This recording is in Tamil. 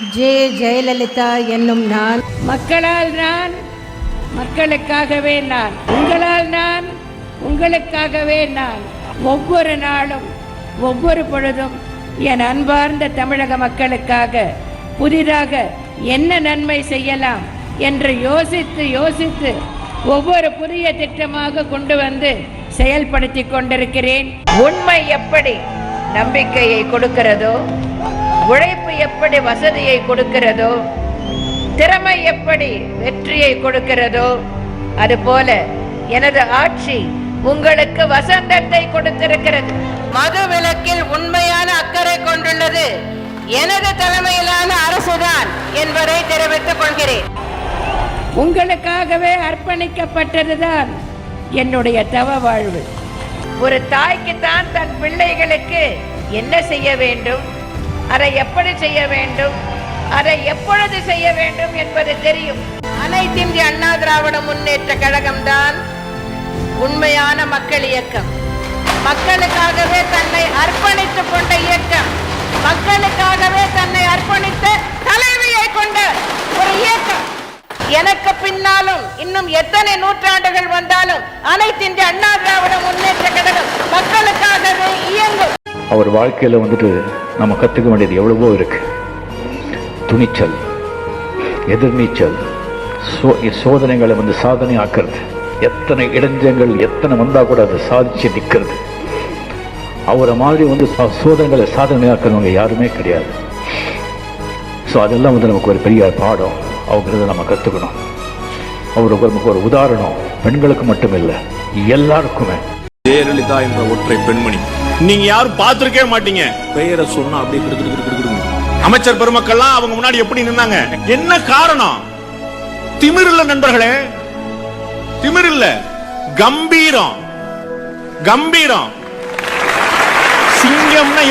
ஜெயலலிதா என்னும் நான், மக்களால் நான், மக்களுக்காகவே நான், உங்களால் நான், உங்களுக்காகவே நான். ஒவ்வொரு நாளும் ஒவ்வொரு பொழுதும் என் அன்பார்ந்த தமிழக மக்களுக்காக புதிதாக என்ன நன்மை செய்யலாம் என்று யோசித்து யோசித்து ஒவ்வொரு புதிய திட்டமாக கொண்டு வந்து செயல்படுத்தி கொண்டிருக்கிறேன். உண்மை எப்படி நம்பிக்கையை கொடுக்கிறதோ, உழைப்பு எப்படி வசதியை கொடுக்கிறதோ, திறமை எப்படி வெற்றியை கொடுக்கிறதோ, அதுபோல எனது ஆட்சி உங்களுக்கு வசந்தத்தை கொடுத்திருக்கிறது. மது விலக்கில் உண்மையான அக்கறை கொண்டுள்ளது எனது தலைமையிலான அரசுதான் என்பதை தெரிவித்துக் கொள்கிறேன். உங்களுக்காகவே அர்ப்பணிக்கப்பட்டதுதான் என்னுடைய தவ வாழ்வு. ஒரு தாய்க்குத்தான் தன் பிள்ளைகளுக்கு என்ன செய்ய வேண்டும், அதை எப்படி செய்ய வேண்டும், அதை எப்பொழுது செய்ய வேண்டும் என்பது தெரியும். அனைத்து இந்திய அண்ணா திராவிட முன்னேற்ற கழகம் தான் உண்மையான மக்கள் இயக்கம். மக்களுக்காகவே தன்னை அர்ப்பணித்துக் கொண்ட இயக்கம், மக்களுக்காகவே தன்னை அர்ப்பணித்த தலைவியை கொண்ட ஒரு இயக்கம். எனக்கு பின்னாலும் இன்னும் எத்தனை நூற்றாண்டுகள் வந்தாலும் அனைத்து இந்திய அண்ணா திராவிட முன்னேற்ற கழகம் மக்களுக்காகவே இயங்கும். அவர் வாழ்க்கையில நம்ம கத்துக்க வேண்டியது எவ்வளவோ இருக்கு. துணிச்சல், எதிர்நீச்சல், சோதனைகளை சாதனை ஆக்குறது. எத்தனை இடைஞ்சங்கள் எத்தனை வந்தா கூட அதை சாதிச்சு நிற்கிறது. அவரை மாதிரி சோதனைகளை சாதனை ஆக்குறவங்க யாருமே கிடையாது. ஸோ அதெல்லாம் நமக்கு ஒரு பெரிய பாடம். அவங்கிறத நம்ம கற்றுக்கணும். அவருக்கு நமக்கு ஒரு உதாரணம், பெண்களுக்கு மட்டும் இல்லை, எல்லாருக்குமே. ஜெயலலிதா என்ற ஒற்றை பெண்மணி நீங்க யாரும் பார்த்திருக்கவே மாட்டீங்க. பெயரை சொன்னா அப்படியே அமைச்சர் பெருமக்கள்லாம் அவங்க முன்னாடி எப்படி நின்னாங்க? என்ன காரணம்? திமிரில்ல நண்பர்களே, திமிரில்ல, கம்பீரம். கம்பீரம். சிங்கம்னா